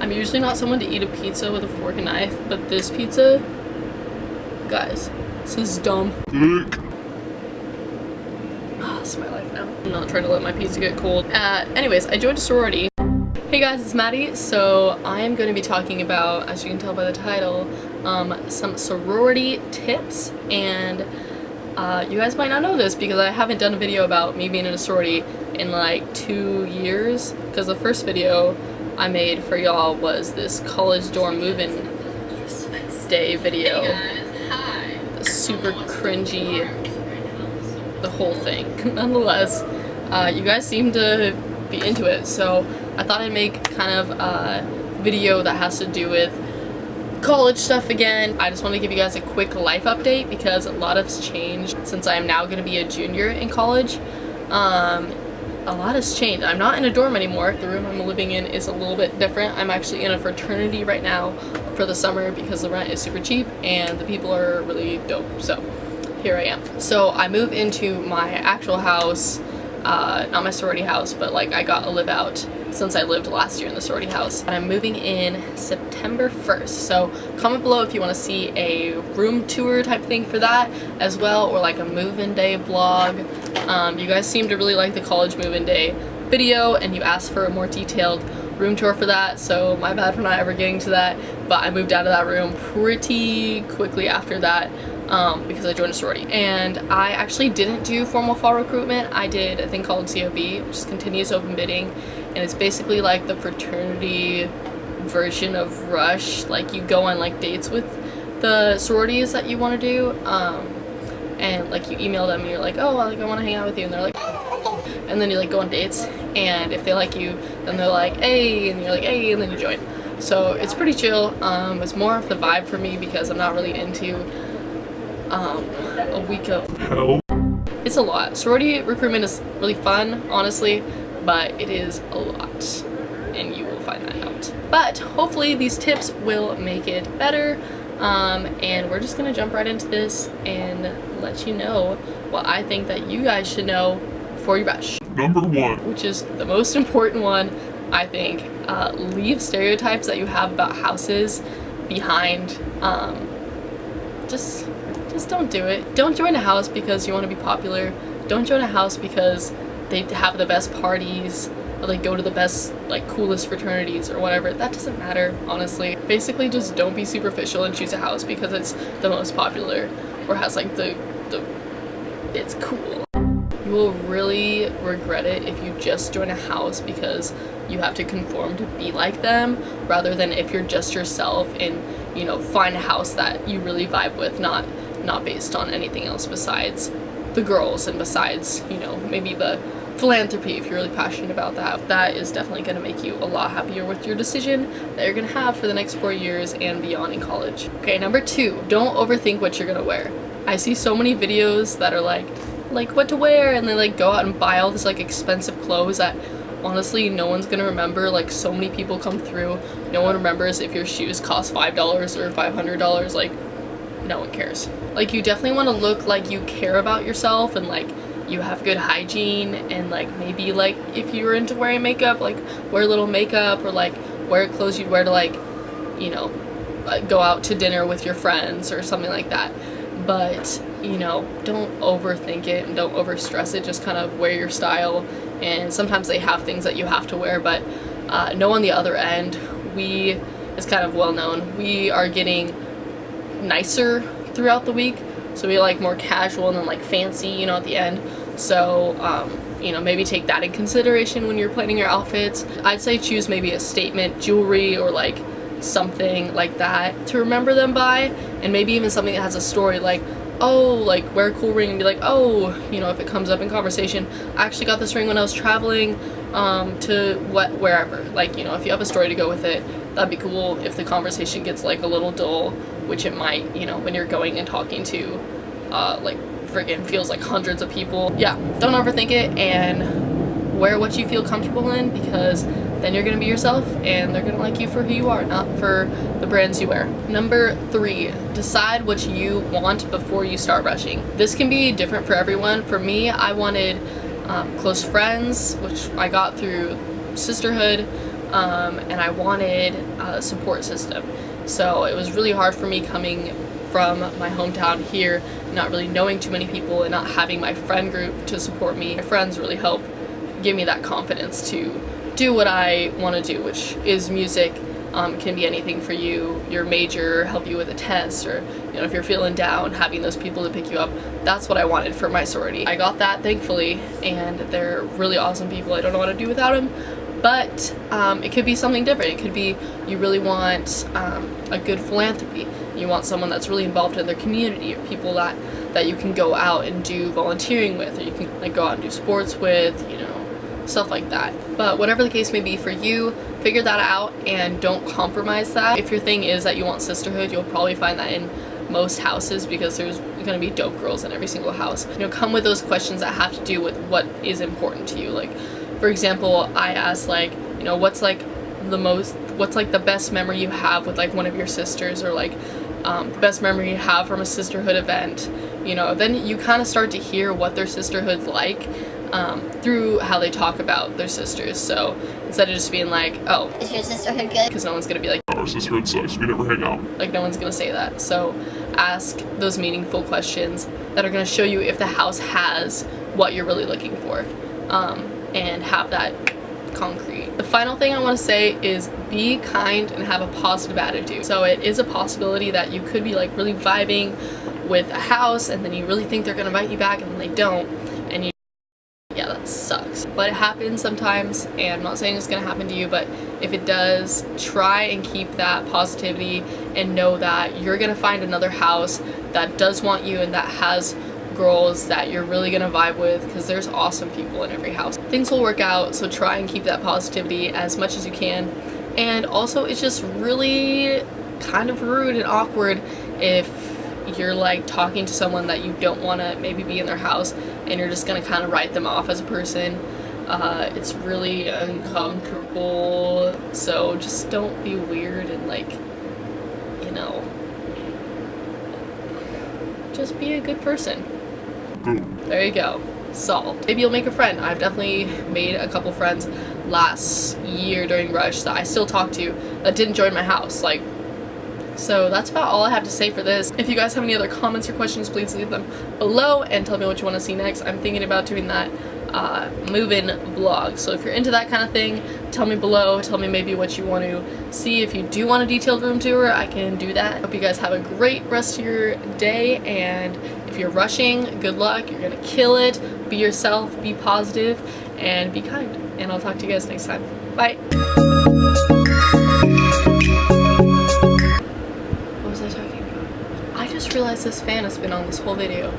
I'm usually not someone to eat a pizza with a fork and knife, but this pizza, guys, this is dumb. This is my life now. I'm not trying to let my pizza get cold. Anyways, I joined a sorority. Hey guys, it's Maddie. So I am going to be talking about, as you can tell by the title, some sorority tips. And you guys might not know this because I haven't done a video about me being in a sorority in like 2 years. Because the first video I made for y'all was this college dorm move-in day video. The super cringy, the whole thing. Nonetheless, you guys seem to be into it, so I thought I'd make kind of a video that has to do with college stuff again. I just want to give you guys a quick life update because a lot has changed since I am now going to be a junior in college. A lot has changed. I'm not in a dorm anymore. The room I'm living in is a little bit different. I'm actually in a fraternity right now for the summer because the rent is super cheap and the people are really dope. So here I am. So I moved into my actual house, not my sorority house, but like I got a live out since I lived last year in the sorority house. And I'm moving in September 1st. So comment below if you want to see a room tour type thing for that as well, or like a move-in day vlog. You guys seem to really like the college move-in day video and you asked for a more detailed room tour for that, so my bad for not ever getting to that, but I moved out of that room pretty quickly after that because I joined a sorority. And I actually didn't do formal fall recruitment. I did a thing called COB, which is continuous open bidding, and it's basically like the fraternity version of Rush. Like you go on like dates with the sororities that you want to do, and like you email them and you're like, oh, like I want to hang out with you, and they're like, and then you like go on dates, and if they like you then they're like, hey, and you're like, hey, and then you join. So it's pretty chill. It's more of the vibe for me because I'm not really into a week of hell. It's a lot. Sorority recruitment is really fun, honestly, but it is a lot, and you will find that out. But hopefully these tips will make it better. And we're just gonna jump right into this and let you know what I think that you guys should know before you rush. Number 1, which is the most important one, I think, leave stereotypes that you have about houses behind. Just don't do it. Don't join a house because you want to be popular. Don't join a house because they have the best parties, or like go to the best, like coolest fraternities or whatever. That doesn't matter, honestly. Basically just don't be superficial and choose a house because it's the most popular or has like it's cool. You will really regret it if you just join a house because you have to conform to be like them, rather than if you're just yourself and, you know, find a house that you really vibe with, not based on anything else besides the girls and besides, you know, maybe the philanthropy if you're really passionate about that. That is definitely going to make you a lot happier with your decision that you're going to have for the next 4 years and beyond in college. Okay, number 2, don't overthink what you're going to wear. I see so many videos that are like what to wear, and they like go out and buy all this like expensive clothes that honestly no one's gonna remember. Like so many people come through, no one remembers if your shoes cost $5 or $500. Like no one cares. Like you definitely want to look like you care about yourself and like you have good hygiene, and like maybe like if you were into wearing makeup, like wear a little makeup, or like wear clothes you'd wear to like, you know, like go out to dinner with your friends or something like that. But you know, don't overthink it and don't overstress it. Just kind of wear your style, and sometimes they have things that you have to wear, but know on the other end, it's kind of well known, we are getting nicer throughout the week, so we like more casual and then like fancy, you know, at the end. So you know, maybe take that in consideration when you're planning your outfits. I'd say choose maybe a statement jewelry or like something like that to remember them by, and maybe even something that has a story, like, oh, like wear a cool ring and be like, oh, you know, if it comes up in conversation, I actually got this ring when I was traveling to wherever. Like, you know, if you have a story to go with it, that'd be cool. If the conversation gets like a little dull, which it might, you know, when you're going and talking to like friggin' feels like hundreds of people. Yeah, don't overthink it and wear what you feel comfortable in, because then you're gonna be yourself and they're gonna like you for who you are, not for the brands you wear. Number 3, decide what you want before you start rushing. This can be different for everyone. For me, I wanted close friends, which I got through sisterhood, and I wanted a support system. So it was really hard for me coming from my hometown here, not really knowing too many people and not having my friend group to support me. My friends really help give me that confidence to do what I want to do, which is music. Can be anything for you, your major, help you with a test, or if you're feeling down, having those people to pick you up. That's what I wanted for my sorority. I got that, thankfully, and they're really awesome people. I don't know what to do without them, but it could be something different. It could be you really want a good philanthropy. You want someone that's really involved in their community, or people that you can go out and do volunteering with, or you can go out and do sports with, stuff like that. But whatever the case may be for you, figure that out and don't compromise that. If your thing is that you want sisterhood, you'll probably find that in most houses, because there's gonna be dope girls in every single house. Come with those questions that have to do with what is important to you. Like, for example, I asked what's the best memory you have with one of your sisters, or the best memory you have from a sisterhood event. Then you kind of start to hear what their sisterhood's like through how they talk about their sisters. So instead of just being like, oh, is your sisterhood good? Because no one's gonna be like, oh, our sisterhood sucks, we never hang out. No one's gonna say that. So ask those meaningful questions that are gonna show you if the house has what you're really looking for, and have that concrete. The final thing I want to say is be kind and have a positive attitude. So it is a possibility that you could be really vibing with a house, and then you really think they're gonna invite you back, and then they don't, and yeah, that sucks. But it happens sometimes, and I'm not saying it's gonna happen to you, but if it does, try and keep that positivity and know that you're gonna find another house that does want you and that has girls that you're really gonna vibe with, because there's awesome people in every house. Things will work out, so try and keep that positivity as much as you can. And also, it's just really kind of rude and awkward if you're talking to someone that you don't want to maybe be in their house, and you're just gonna kind of write them off as a person. It's really uncomfortable, so just don't be weird and just be a good person. There you go, solved. Maybe you'll make a friend. I've definitely made a couple friends last year during Rush that I still talk to that didn't join my house. So that's about all I have to say for this. If you guys have any other comments or questions, please leave them below and tell me what you want to see next. I'm thinking about doing that move-in vlog. So if you're into that kind of thing, tell me below. Tell me maybe what you want to see. If you do want a detailed room tour, I can do that. Hope you guys have a great rest of your day, and if you're rushing, good luck. You're gonna kill it. Be yourself, be positive, and be kind. And I'll talk to you guys next time. Bye. What was I talking about? I just realized this fan has been on this whole video.